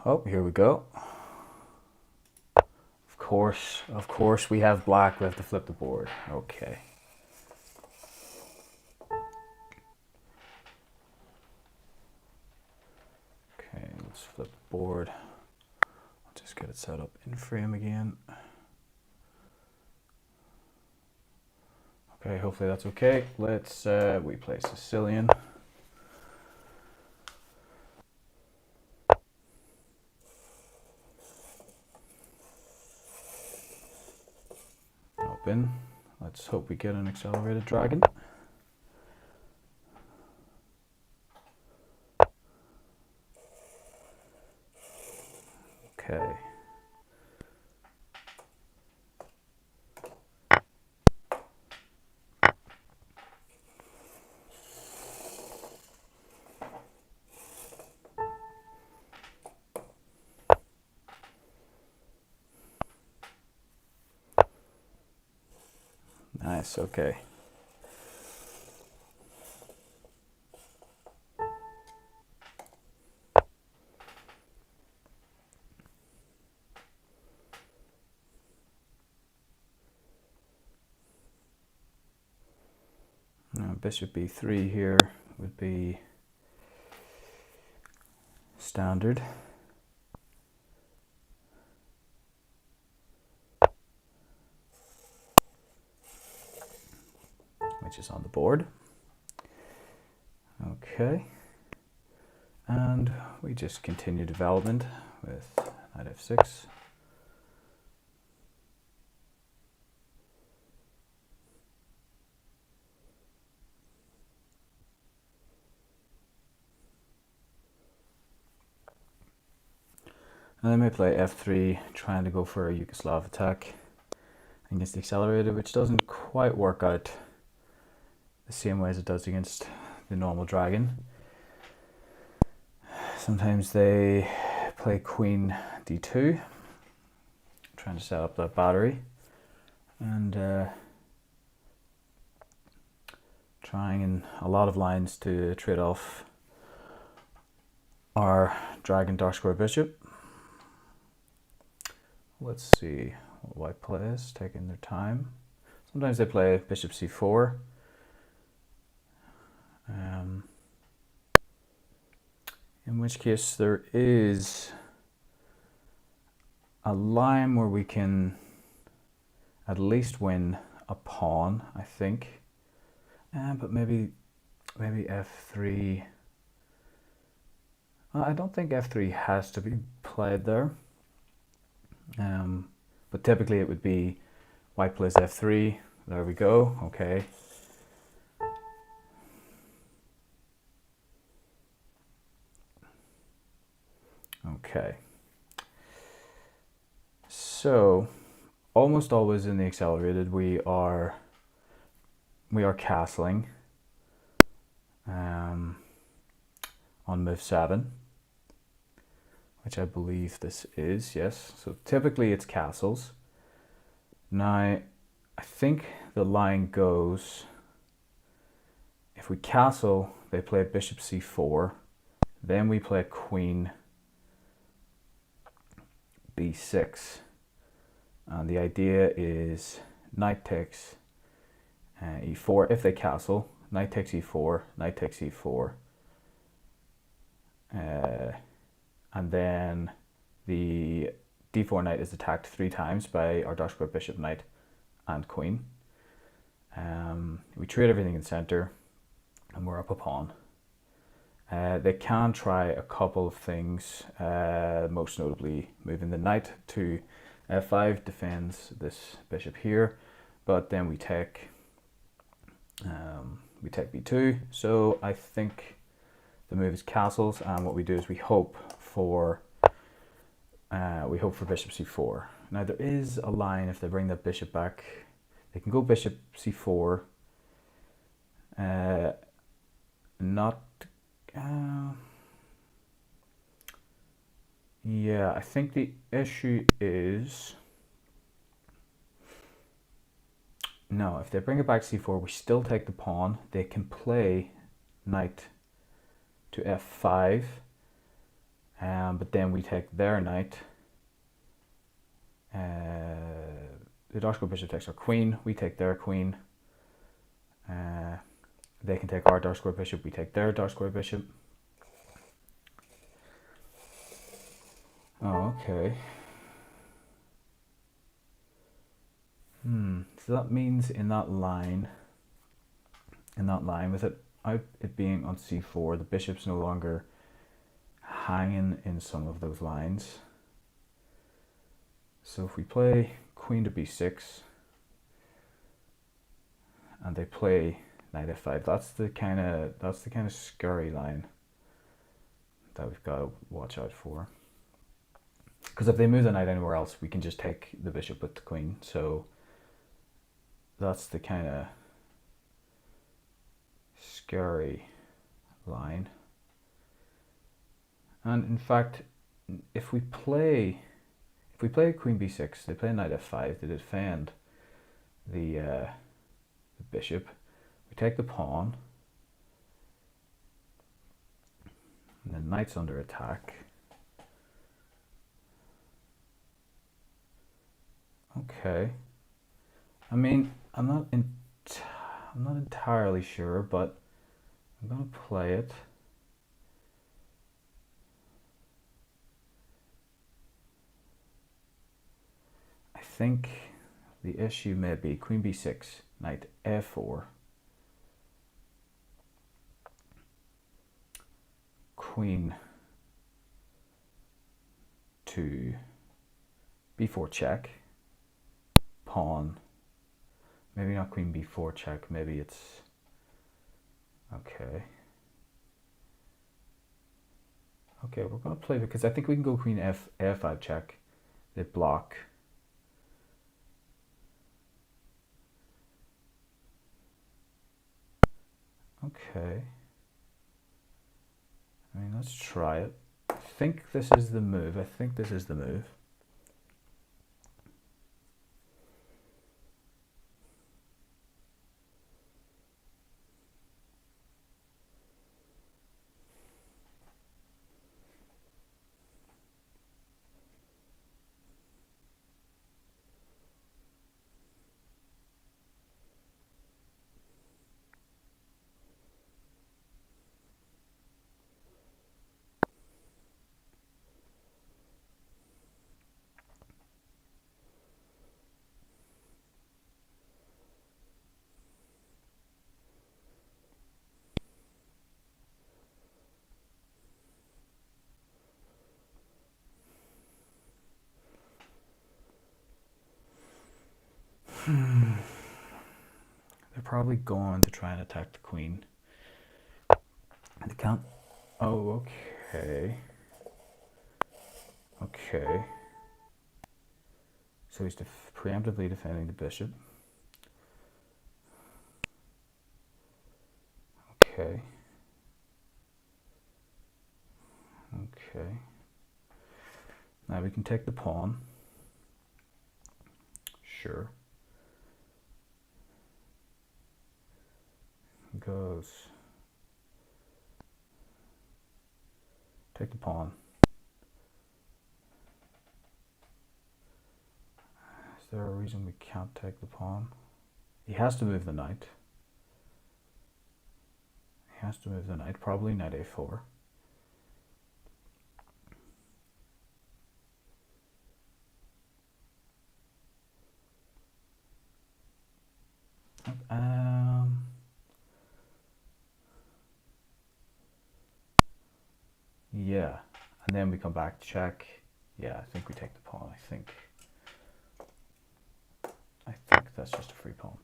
Oh, here we go. Of course, we have black. We have to flip the board. Okay. Okay, let's flip the board. I'll just get it set up in frame again. Okay, hopefully that's okay. Let's we play Sicilian. Open. Let's hope we get an accelerated dragon. Okay. Nice, okay. Now, bishop b3 here would be standard. Which is on the board. Okay. And we just continue development with knight f6. And I may play f3, trying to go for a Yugoslav attack against the accelerated, which doesn't quite work out the same way as it does against the normal dragon. Sometimes they play queen d2, trying to set up that battery, and trying in a lot of lines to trade off our dragon dark square bishop. Let's see what white plays, taking their time. Sometimes they play bishop c4. In which case there is a line where we can at least win a pawn, I think. But maybe f3. I don't think f3 has to be played there. But typically it would be white plays f3. There we go. Okay. Okay. So almost always in the accelerated we are castling on move 7, which I believe this is, yes. So typically it's castles. Now I think the line goes, if we castle, they play bishop c4, then we play queen b6, and the idea is knight takes e4 if they castle, knight takes e4, knight takes e4, and then the d4 knight is attacked 3 times by our dark square bishop, knight, and queen. We trade everything in center, and we're up a pawn. They can try a couple of things, most notably moving the knight to f5 defends this bishop here, but then we take b2. So I think the move is castles, and what we do is we hope for bishop c4. Now there is a line, if they bring that bishop back, they can go bishop c4. Yeah, I think the issue is, no, if they bring it back c4, we still take the pawn. They can play knight to f5. But then we take their knight. The dark square bishop takes our queen. We take their queen. They can take our dark square bishop. We take their dark square bishop. Oh, okay. So that means in that line with it being on c4, the bishop's no longer hanging in some of those lines. So if we play queen to b6 and they play knight f5, that's the kind of scary line that we've got to watch out for. Because if they move the knight anywhere else, we can just take the bishop with the queen. So that's the kind of scary line. And in fact, if we play queen b6, they play knight f5 to defend the bishop. We take the pawn, and the knight's under attack. Okay. I mean, I'm not entirely sure, but I'm gonna play it. I think the issue may be queen b6, knight f4, queen to b4 check, pawn, maybe not queen b4 check, maybe it's, okay, we're gonna play, because I think we can go queen f5 check, they block. Okay, I mean, let's try it. I think this is the move. They're probably going to try and attack the queen. They can't. Oh, okay. Okay. So he's preemptively defending the bishop. Okay. Okay. Now we can take the pawn. Sure. Goes. Take the pawn. Is there a reason we can't take the pawn? He has to move the knight. Probably knight a4. Yeah, and then we come back, check. Yeah, I think we take the pawn. I think that's just a free pawn.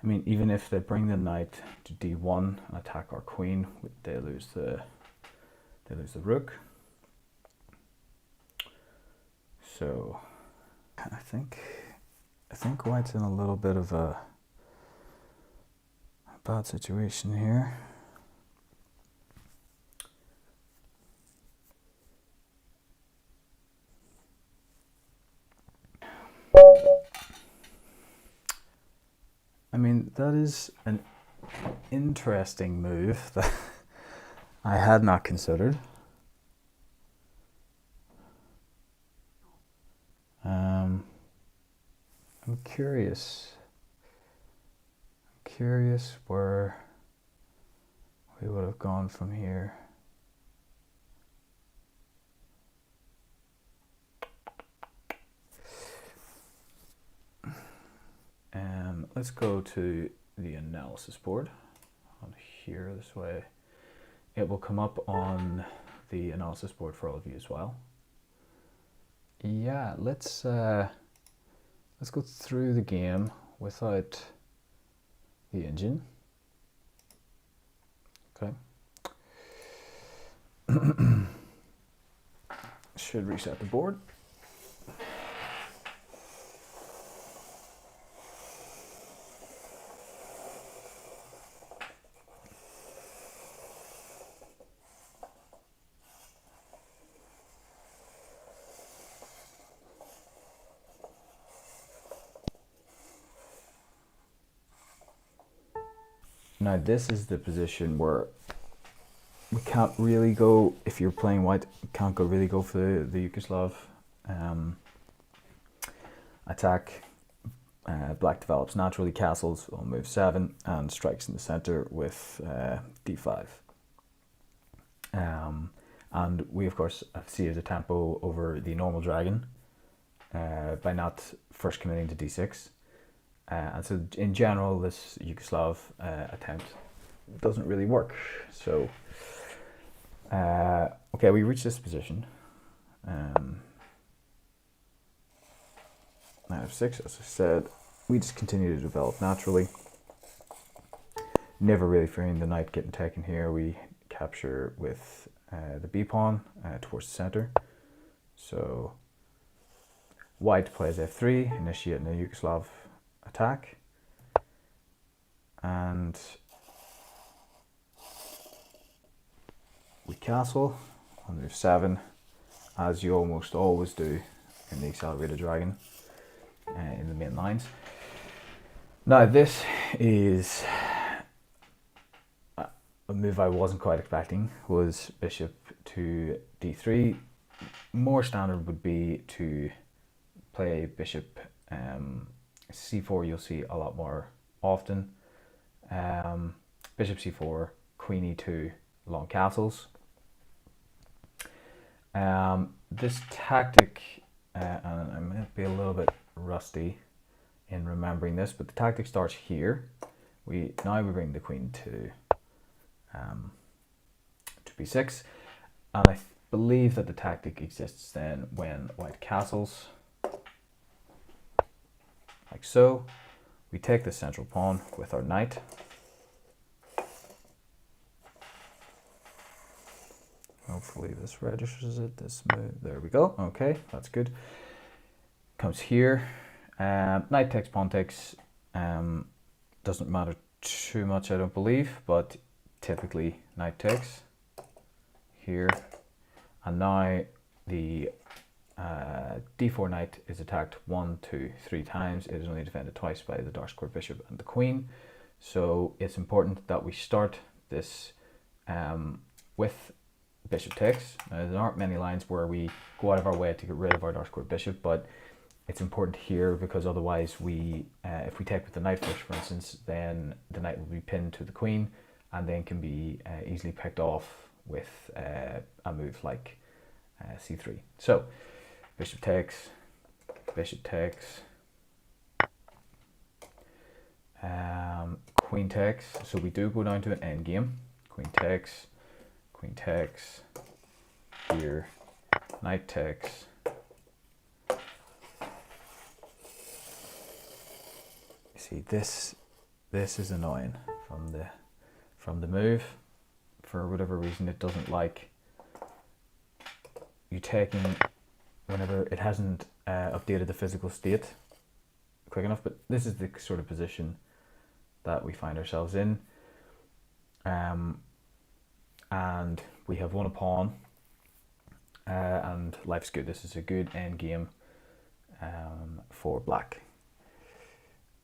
I mean, even if they bring the knight to d1 and attack our queen, they lose the rook. So I think White's in a little bit of a bad situation here. that is an interesting move that I had not considered. I'm curious where we would have gone from here. Let's go to the analysis board on here this way. It will come up on the analysis board for all of you as well. Yeah, let's go through the game without the engine. Okay. Should reset the board. Now this is the position where we can't really go, if you're playing white, you can't really go for the Yugoslav attack. Black develops naturally, castles on move 7 and strikes in the center with d5. And we of course see the tempo over the normal dragon by not first committing to d6. And so in general this Yugoslav attempt doesn't really work. So okay, we reach this position. Knight f6, as I said, we just continue to develop naturally. Never really fearing the knight getting taken here. We capture with the b pawn towards the center. So white plays f3, initiating a Yugoslav attack. And we castle on move 7, as you almost always do in the accelerated dragon in the main lines. Now this is a move I wasn't quite expecting, was bishop to d3. More standard would be to play bishop c4, you'll see a lot more often. Bishop c4, queen e2, long castles. This tactic, and I might be a little bit rusty in remembering this, but the tactic starts here. Now we bring the queen to b6, and I believe that the tactic exists then when white castles, like so. We take the central pawn with our knight. Hopefully this registers it, this move. There we go. Okay, that's good. Comes here. Knight takes, pawn takes. Doesn't matter too much, I don't believe, but typically knight takes here. And now the d4 knight is attacked 1, 2, 3 times. It is only defended twice by the dark square bishop and the queen. So it's important that we start this with bishop takes. Now, there aren't many lines where we go out of our way to get rid of our dark square bishop, but it's important here because otherwise we, if we take with the knight first, for instance, then the knight will be pinned to the queen and then can be easily picked off with a move like c3. So bishop takes, queen takes. So we do go down to an endgame. Queen takes, here, knight takes. You see, this is annoying from the move. For whatever reason, it doesn't like you taking whenever it hasn't updated the physical state quick enough. But this is the sort of position that we find ourselves in. And we have won a pawn, and life's good. This is a good end game for black.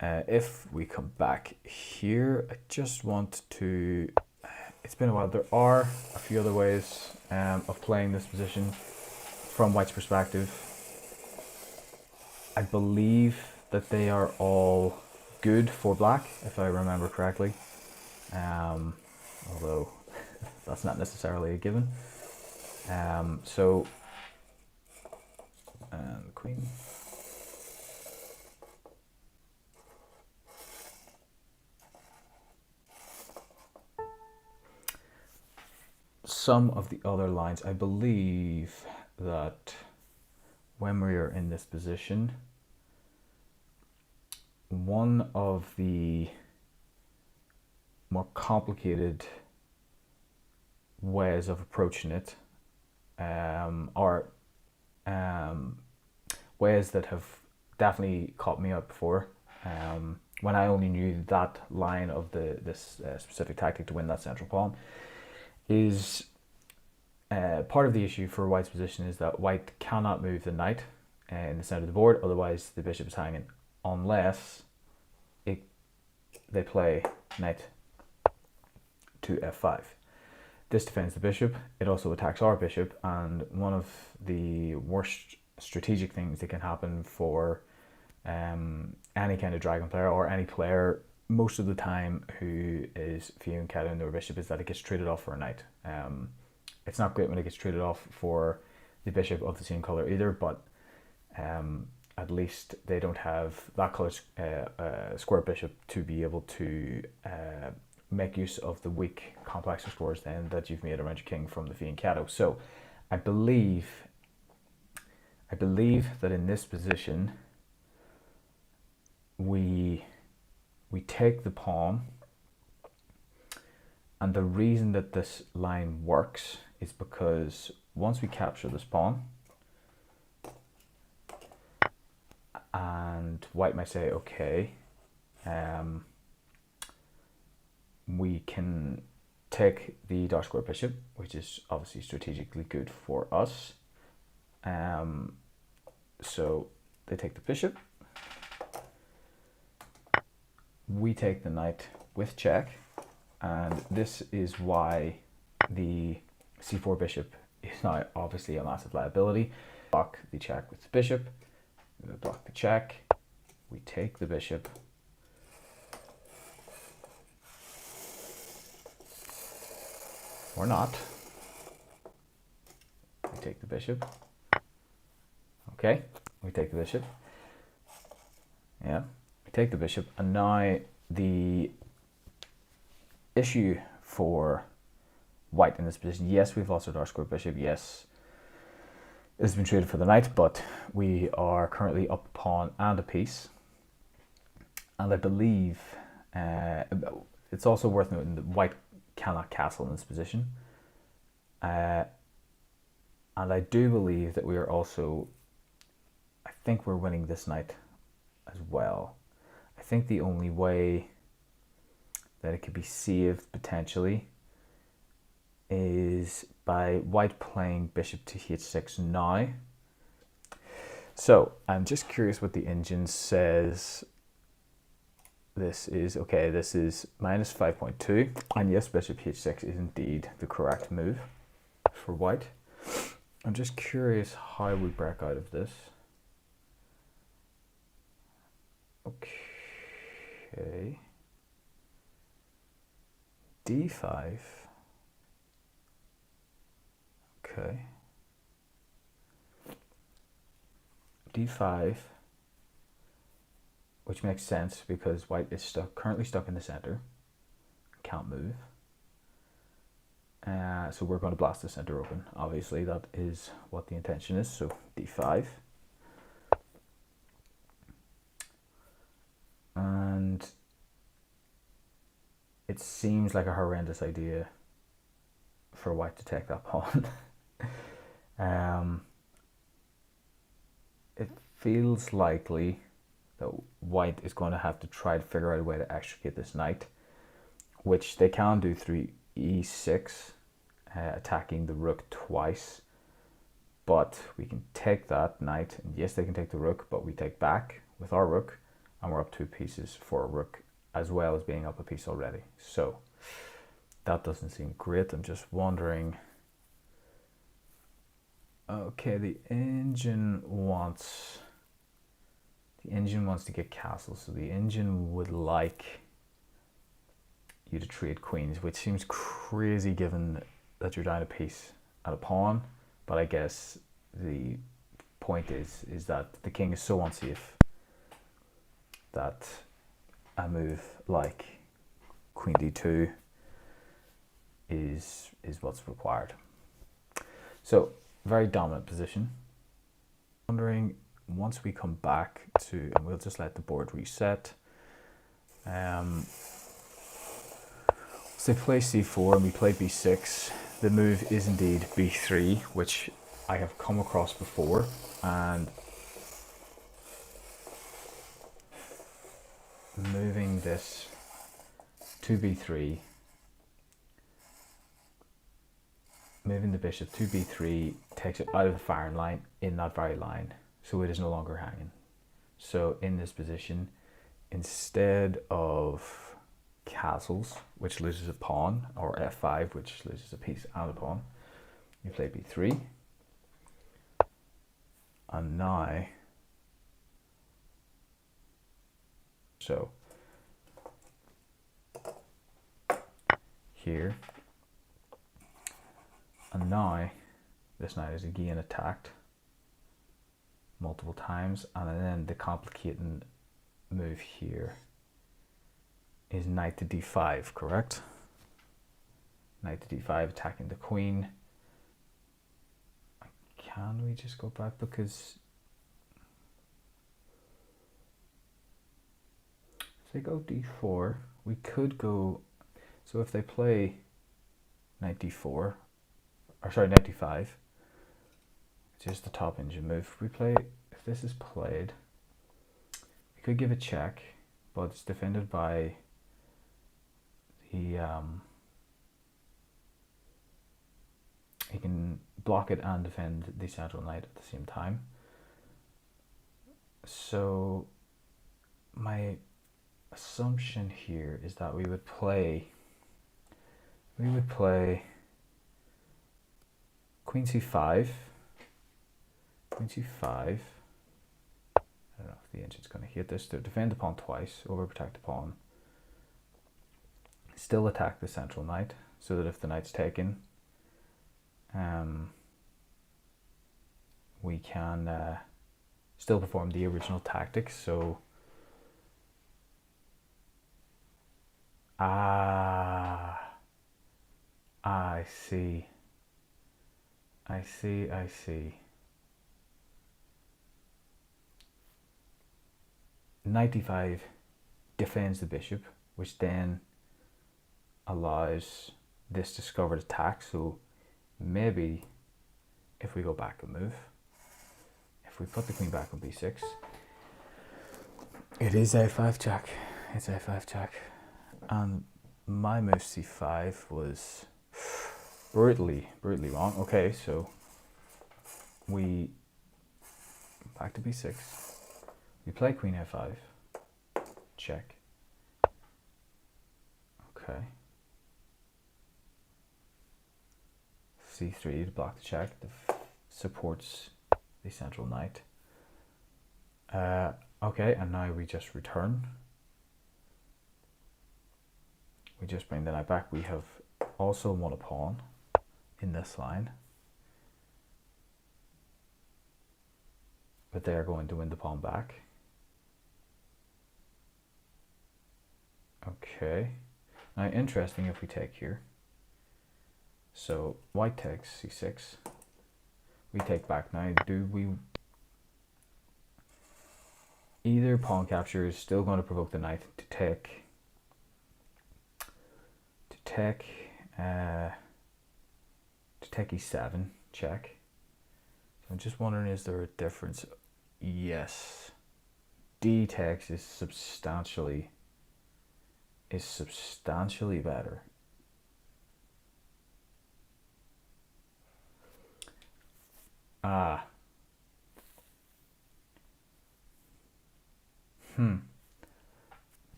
if we come back here, I just want to, it's been a while, there are a few other ways of playing this position from white's perspective. I believe that they are all good for black, if I remember correctly, although that's not necessarily a given. So, and queen. Some of the other lines, I believe that when we are in this position, one of the more complicated ways of approaching it are ways that have definitely caught me out before when I only knew that line of this specific tactic to win that central pawn. Is part of the issue for white's position is that white cannot move the knight in the center of the board, otherwise the bishop is hanging, unless they play knight to f5. This defends the bishop, it also attacks our bishop, and one of the worst strategic things that can happen for any kind of dragon player or any player most of the time who is fianchetting their bishop is that it gets traded off for a knight. It's not great when it gets traded off for the bishop of the same color either, but at least they don't have that color square bishop to be able to make use of the weak complexer squares then that you've made around your king from the fianchetto. So I believe that in this position we take the pawn, and the reason that this line works is because once we capture this pawn, and white might say, okay, we can take the dark square bishop, which is obviously strategically good for us. So they take the bishop, we take the knight with check, and this is why the c4 bishop is now obviously a massive liability. Block the check with the bishop, we block the check, we take the bishop, or not, we take the bishop, okay, we take the bishop, yeah, we take the bishop, and now the issue for white in this position, yes, we've lost our dark square bishop, yes, it's been traded for the knight, but we are currently up a pawn and a piece, and I believe it's also worth noting that white cannot castle in this position, and I do believe that we are also, I think we're winning this knight as well. I think the only way that it could be saved potentially is by white playing bishop to h6 now. So I'm just curious what the engine says. This is, okay, this is minus 5.2, and yes, bishop h6 is indeed the correct move for white. I'm just curious how we break out of this. Okay, d5, okay, d5, which makes sense because white is currently stuck in the center, can't move. So we're going to blast the center open. Obviously, that is what the intention is. So d5. And it seems like a horrendous idea for white to take that pawn. It feels likely that white is going to have to try to figure out a way to extricate this knight, which they can do through e6, attacking the rook twice. But we can take that knight, and yes, they can take the rook, but we take back with our rook, and we're up 2 pieces for a rook, as well as being up a piece already. So that doesn't seem great. I'm just wondering. Okay, the engine wants to get castles, so the engine would like you to trade queens, which seems crazy given that you're down a piece at a pawn. But I guess the point is that the king is so unsafe that a move like queen d2 is what's required. So very dominant position. Wondering, once we come back to, and we'll just let the board reset. So they play c4 and we play b6. The move is indeed b3, which I have come across before, and moving this to b3, moving the bishop to b3 takes it out of the firing line in that very line, so it is no longer hanging. So in this position, instead of castles, which loses a pawn, or f5, which loses a piece and a pawn, you play b3. And now, so here, and now this knight is again attacked multiple times, and then the complicating move here is knight to d5, correct? Knight to d5, attacking the queen. Can we just go back, because if they go d4, we could go, so if they play knight d4, or sorry, knight d5, which is the top engine move, if this is played, we could give a check, but it's defended by he can block it and defend the central knight at the same time. So my assumption here is that we would play queen c5, queen c5. I don't know if the engine's going to hit this, to defend the pawn twice, overprotect the pawn, still attack the central knight, so that if the knight's taken, we can still perform the original tactics. So I see. Knight d5 defends the bishop, which then allows this discovered attack. So maybe if we go back a move, if we put the queen back on b6, it is a5 check. It's a5 check, and my move c5 was brutally wrong. Okay, so we back to b6. We play queen a5, check. Okay. c3 to block the check, that supports the central knight. Okay, and now we just return. We just bring the knight back. We have also won a pawn in this line, but they are going to win the pawn back. Okay, now interesting if we take here. So white takes c6. We take back now. Do we? Either pawn capture is still going to provoke the knight to take e7 check. So I'm just wondering, is there a difference? Yes, d takes is substantially better.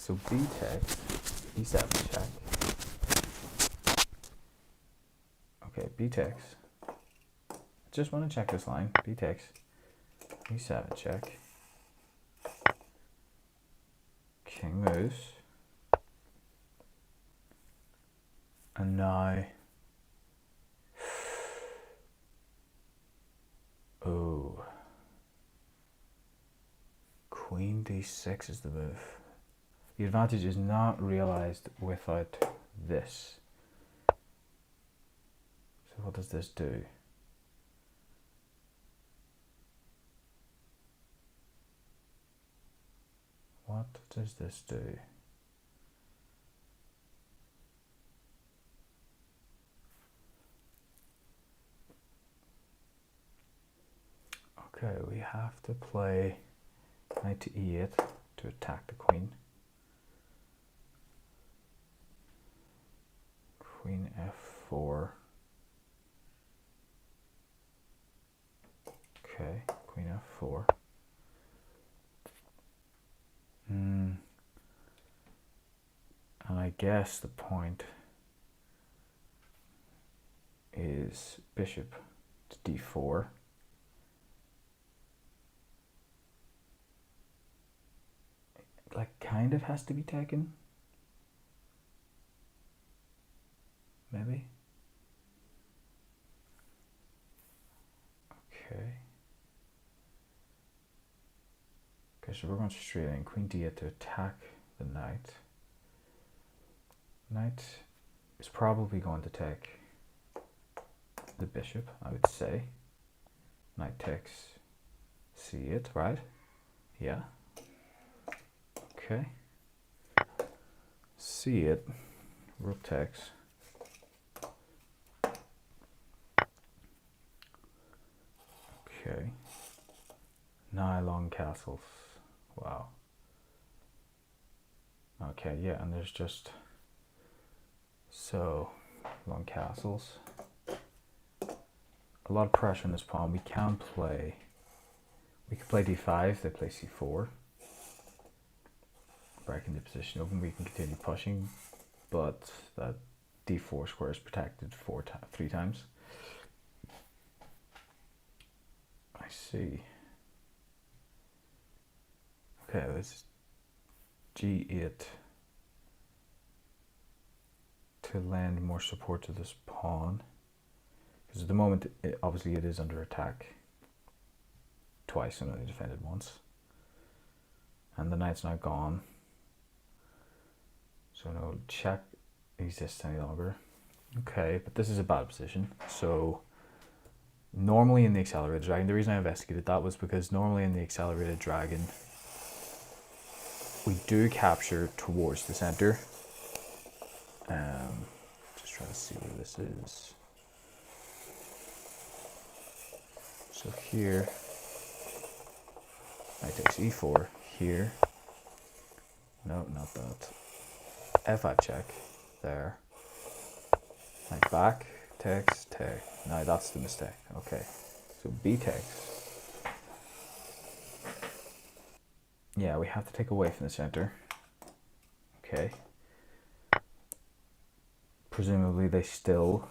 so b takes, e7 check. Okay, b takes. I just want to check this line. B takes, e7 check. King moves. And now, oh, queen d6 is the move. The advantage is not realized without this. So what does this do? What does this do? Okay, we have to play knight to e8 to attack the queen. Queen f4. Okay, queen f4. And I guess the point is bishop to d4. Like, kind of has to be taken. Maybe. Okay. Okay, so we're going straight in. Queen d8 to attack the knight. Knight is probably going to take the bishop, I would say. Knight takes c8, right? Yeah. Okay. c8. Rook takes. Okay. Now long castles. Wow. Okay, yeah, and there's just so long castles. A lot of pressure on this pawn. We can play d5, they play c4. Breaking the position open, we can continue pushing, but that d4 square is protected 3 times. I see. Okay, let's g8 to lend more support to this pawn, because at the moment obviously it is under attack twice and only defended once, and the knight's now gone, so no check exists any longer. Okay, but this is a bad position. So normally in the accelerated dragon, the reason I investigated that was because normally in the accelerated dragon we do capture towards the center. Just trying to see where this is. So here, knight takes e4 here. No, not that. f5 check there. Knight back, takes, take. No, that's the mistake. Okay, so b takes. Yeah, we have to take away from the center. Okay. Presumably they still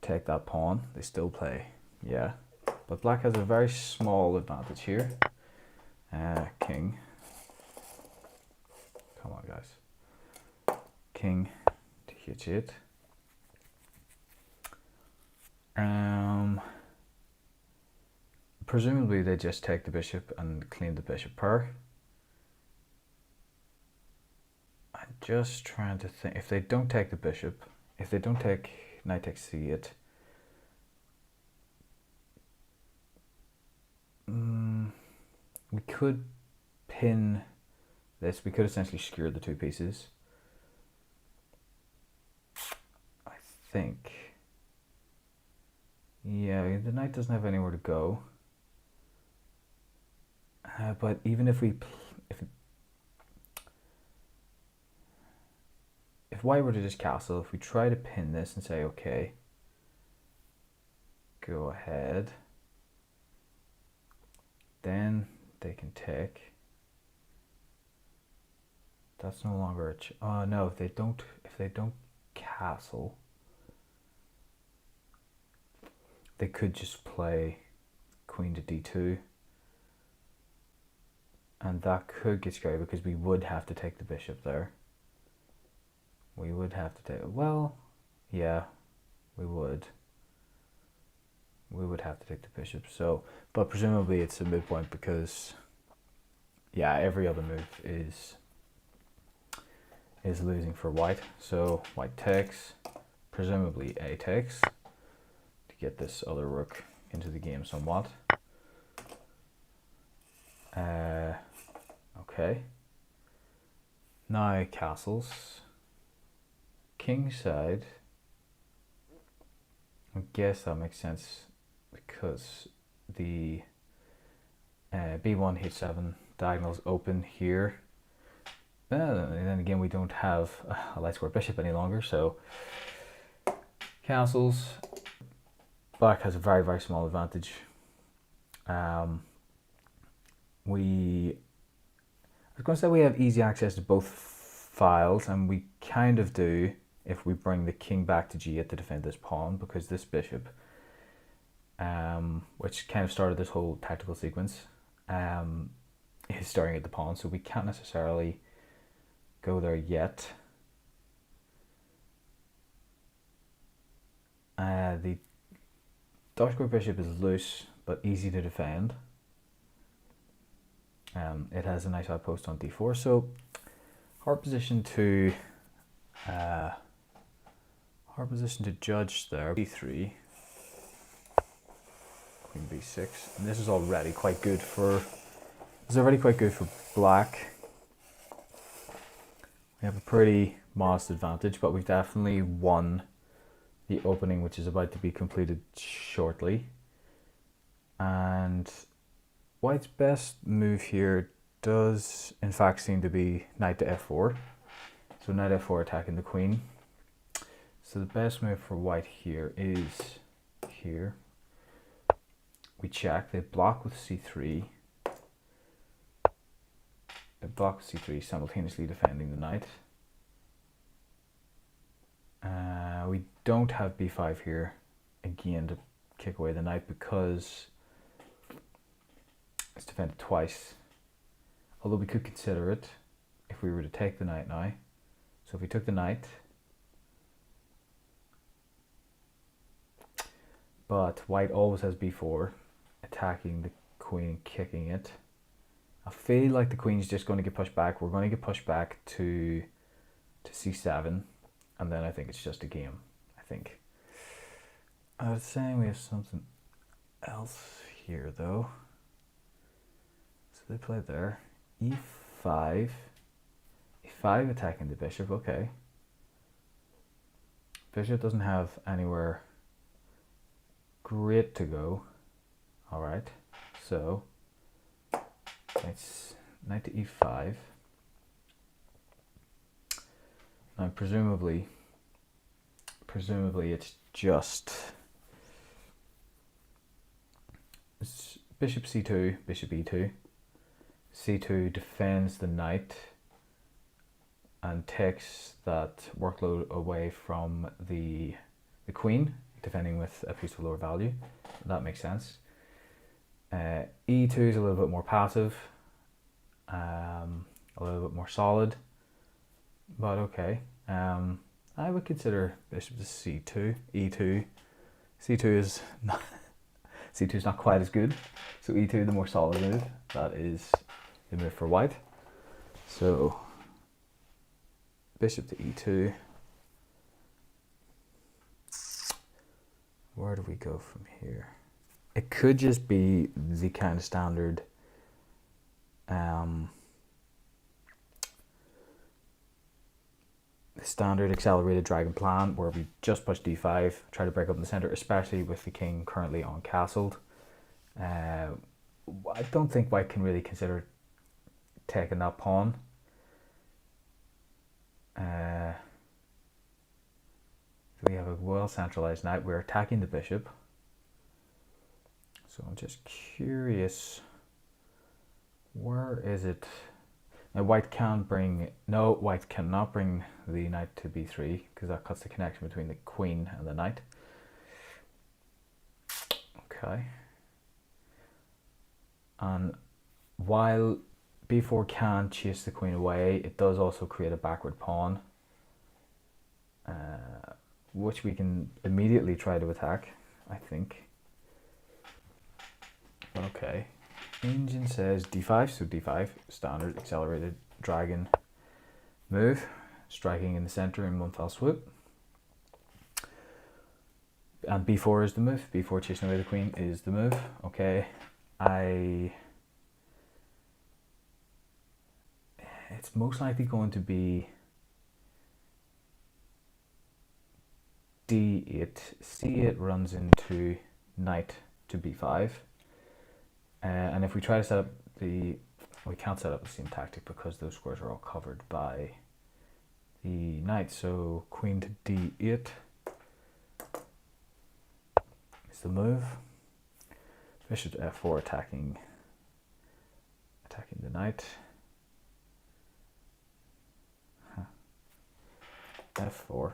take that pawn. They still play. Yeah. But black has a very small advantage here. King. Come on, guys. King to h8. Presumably they just take the bishop and clean the bishop pair. I'm just trying to think, if they don't take the bishop, if they don't take knight takes c8, we could pin this, we could essentially skewer the 2 pieces. I think. Yeah, the knight doesn't have anywhere to go. But even if if white were to just castle, if we try to pin this and say, okay, go ahead, then they can take. That's no longer a no, if they don't castle, they could just play queen to d2. And that could get scary because we would have to take the bishop there. We would have to take, well, yeah, we would. We would have to take the bishop. So, but presumably it's a moot point because, yeah, every other move is losing for white. So white takes, presumably a takes to get this other rook into the game somewhat. Okay. Now castles. King side. I guess that makes sense because the b1 h7 diagonals open here. And then again, we don't have a light square bishop any longer, so castles. Black has a very, very small advantage. I was going to say we have easy access to both files, and we kind of do if we bring the king back to g8 to defend this pawn, because this bishop, which kind of started this whole tactical sequence, is staring at the pawn, so we can't necessarily go there yet. The dark square bishop is loose but easy to defend. It has a nice outpost on d4, so hard position to judge there. b3, queen b6, and this is already quite good for black. We have a pretty modest advantage, but we've definitely won the opening, which is about to be completed shortly. And white's best move here does in fact seem to be knight to f4. So knight f4 attacking the queen. So the best move for white here is here. We check, they block with c3. They block with c3, simultaneously defending the knight. We don't have b5 here, again, to kick away the knight because it's defended twice. Although we could consider it if we were to take the knight now. So if we took the knight, but white always has b4, attacking the queen, kicking it. I feel like the queen's just going to get pushed back. We're going to get pushed back to c7, and then I think it's just a game, I think. I was saying we have something else here though. So they played there. e5, e5 attacking the bishop, okay. Bishop doesn't have anywhere great to go. Alright, so it's knight to e5. Now presumably it's just bishop c2, bishop e2. c2 defends the knight and takes that workload away from the queen, defending with a piece of lower value. That makes sense. e2 is a little bit more passive, a little bit more solid, but okay. I would consider bishop to c2, e2. c2 is not c2 is not quite as good, so e2 the more solid move. That is the move for white. So bishop to e2. Where do we go from here? It could just be the kind of standard accelerated dragon plan where we just push d5, try to break up in the center, especially with the king currently uncastled. I don't think white can really consider taking that pawn. We have a well centralized knight. We're attacking the bishop. So I'm just curious, where is it? Now white cannot bring the knight to b3 because that cuts the connection between the queen and the knight. Okay. And while b4 can chase the queen away, it does also create a backward pawn, which we can immediately try to attack, I think. Okay. Engine says d5, so d5, standard accelerated dragon move, striking in the center in one fell swoop. And b4 is the move. b4 chasing away the queen is the move. Okay. It's most likely going to be d8. c8 runs into knight to b5. And if we try to set up we can't set up the same tactic because those squares are all covered by the knight. So queen to d8 is the move. Bishop to f4 attacking the knight. f4.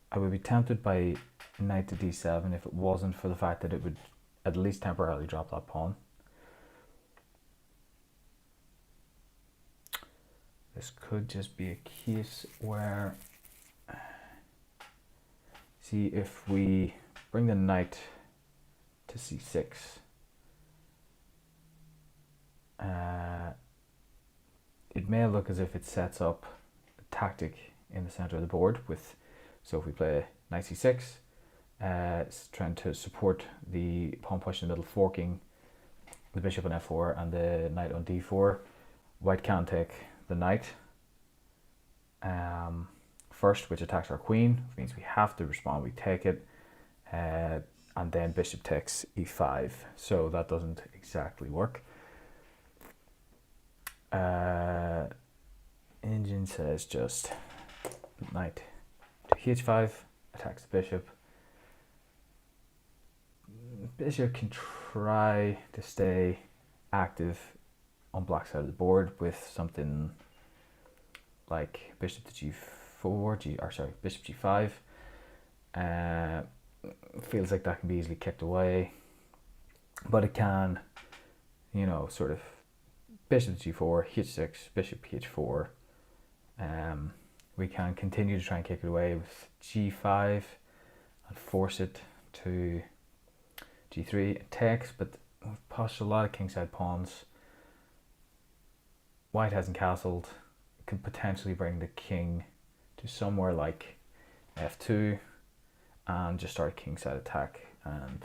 I would be tempted by knight to d7 if it wasn't for the fact that it would at least temporarily drop that pawn. This could just be a case where, see, if we bring the knight to c6, it may look as if it sets up a tactic in the center of the board with, so if we play knight c6, it's trying to support the pawn push in the middle, forking the bishop on f4 and the knight on d4. White can take the knight first, which attacks our queen, which means we have to respond. We take it, and then bishop takes e5. So that doesn't exactly work. Engine says just knight to h5, attacks the bishop. Bishop can try to stay active on black side of the board with something like bishop to g4, bishop g5. Feels like that can be easily kicked away, but it can, sort of bishop to g4, h6, bishop h4. We can continue to try and kick it away with g5 and force it to g3. It takes, but we've pushed a lot of kingside pawns. White hasn't castled. Could potentially bring the king to somewhere like f2 and just start a kingside attack and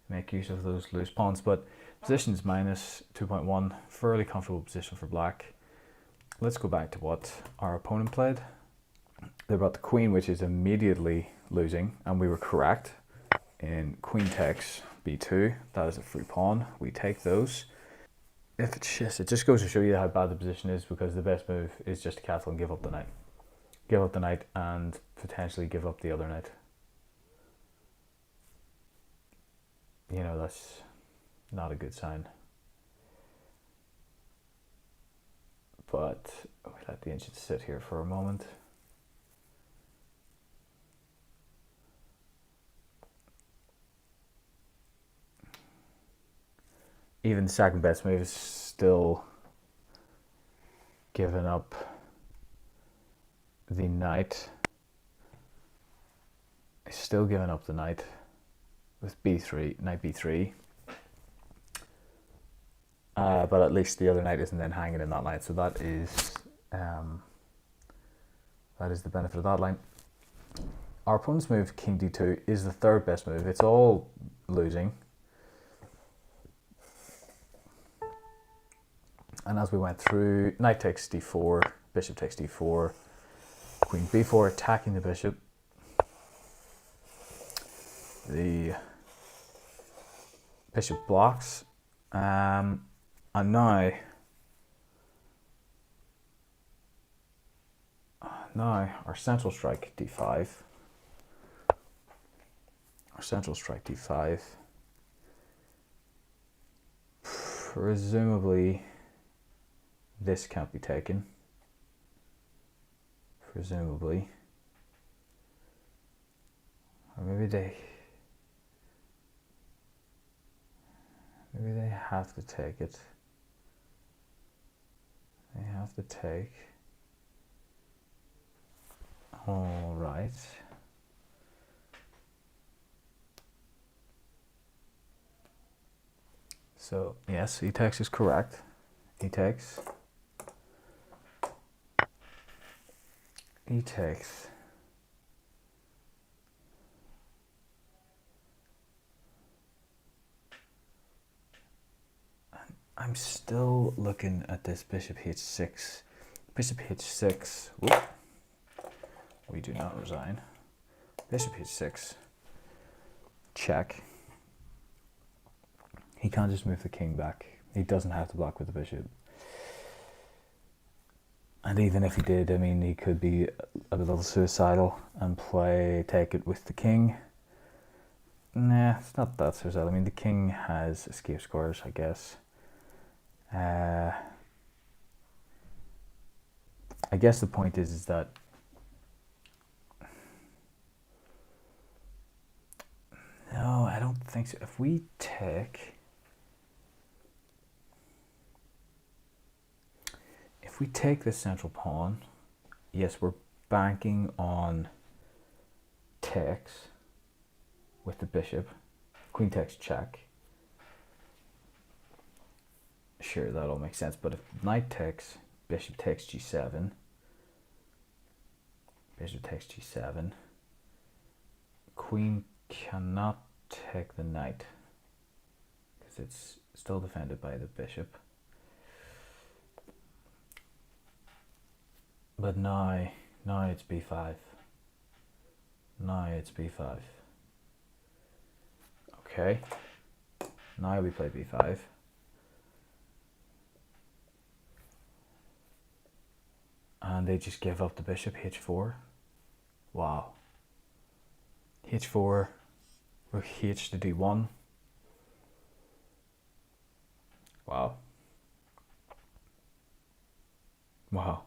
make use of those loose pawns. But position's minus 2.1, fairly comfortable position for black. Let's go back to what our opponent played. They brought the queen, which is immediately losing, and we were correct in queen takes b2. That is a free pawn. We take those. If it's just, it just goes to show you how bad the position is, because the best move is just to castle and give up the knight. Give up the knight and potentially give up the other knight. That's not a good sign. But we let the engine sit here for a moment. Even the second best move is still giving up the knight. It's still giving up the knight with b3, knight b3. But at least the other knight isn't then hanging in that line, so that is the benefit of that line. Our opponent's move, king d2, is the third best move. It's all losing. And as we went through, knight takes d4, bishop takes d4, queen b4, attacking the bishop. The bishop blocks. And now our central strike, d5, Our central strike d5. Presumably, this can't be taken. Presumably. Or maybe they have to take it. They have to take. All right. So yes, he takes is correct. He takes. He takes. I'm still looking at this bishop h6. Bishop h6. Whoop. We do not resign. Bishop h6. Check. He can't just move the king back. He doesn't have to block with the bishop. And even if he did, I mean, he could be a little suicidal and take it with the king. Nah, it's not that suicidal. I mean, the king has escape squares, I guess. I guess the point is that no, I don't think so. If we take this central pawn, yes, we're banking on takes with the bishop. Queen takes check. Sure, that all makes sense. But if knight takes, bishop takes g7. Bishop takes g7. Queen cannot take the knight because it's still defended by the bishop. But now it's b5. Now it's b5. Okay. Now we play b5. And they just give up the bishop, h4. Wow. h4, rook h to d1. Wow. Wow.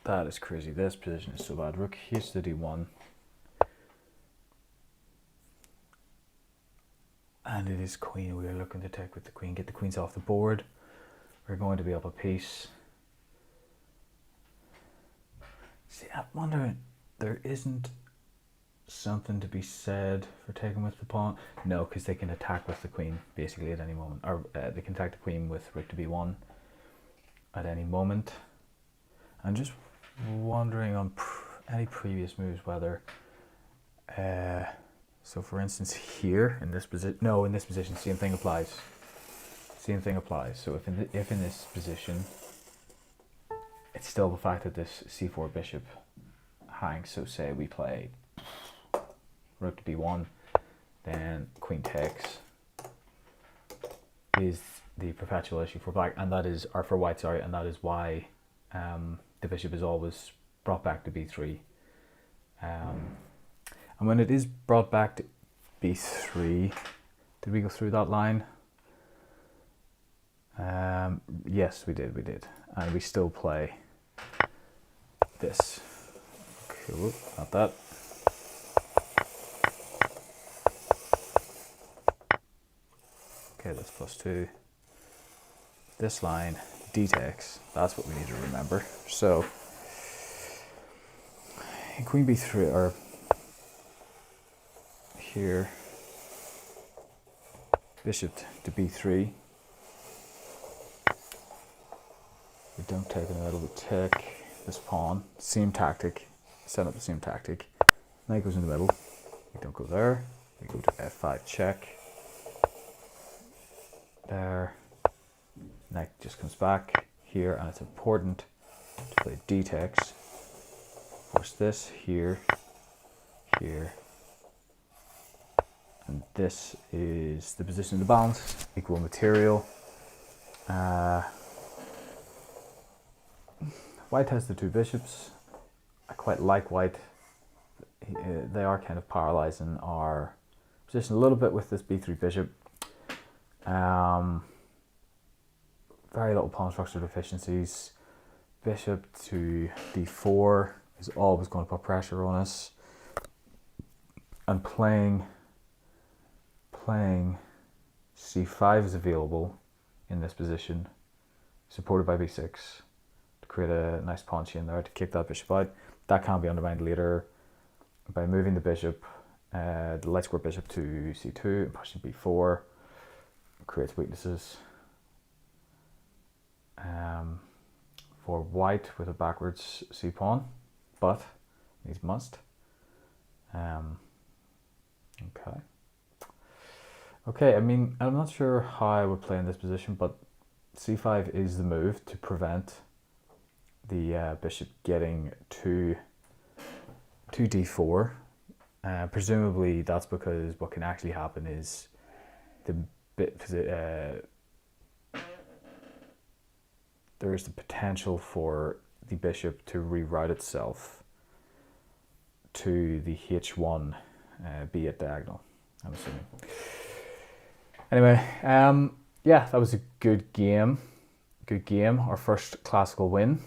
That is crazy. This position is so bad. Rook h to d1. And it is queen. We are looking to take with the queen. Get the queens off the board. We're going to be up a piece. See, I'm wondering, there isn't something to be said for taking with the pawn? No, because they can attack with the queen basically at any moment. Or they can attack the queen with rook to b1 at any moment. I'm just wondering on any previous moves whether... so for instance here, in this position, no, in this position, same thing applies. Same thing applies. So if in this position, it's still the fact that this c4 bishop hangs. So say we play rook to b1, then queen takes is the perpetual issue for black, and that is, or for white, sorry, and that is why the bishop is always brought back to b3. And when it is brought back to b3, did we go through that line? Yes, we did. And we still play this. Cool, not that. Okay, that's +2. This line, d takes, that's what we need to remember. So, queen b3, or here, bishop to b3. We don't take in the middle, we take this pawn. Same tactic, set up the same tactic. Knight goes in the middle. We don't go there. We go to f5 check. There. Knight just comes back here, and it's important to play d takes. Force this here, here. And this is the position of the balance, equal material. White has the two bishops. I quite like white. They are kind of paralysing our position a little bit with this b3 bishop. Very little pawn structure deficiencies. Bishop to d4 is always going to put pressure on us. And playing c5 is available in this position, supported by b6, to create a nice pawn chain there to kick that bishop out. That can be undermined later by moving the bishop, the light square bishop to c2 and pushing b4. Creates weaknesses for white with a backwards c pawn, but these must. Okay, I mean, I'm not sure how I would play in this position, but c5 is the move to prevent the bishop getting to d4. Presumably that's because what can actually happen is there is the potential for the bishop to reroute itself to the h1 b8 diagonal, I'm assuming. Anyway, yeah, that was a good game. Our first classical win.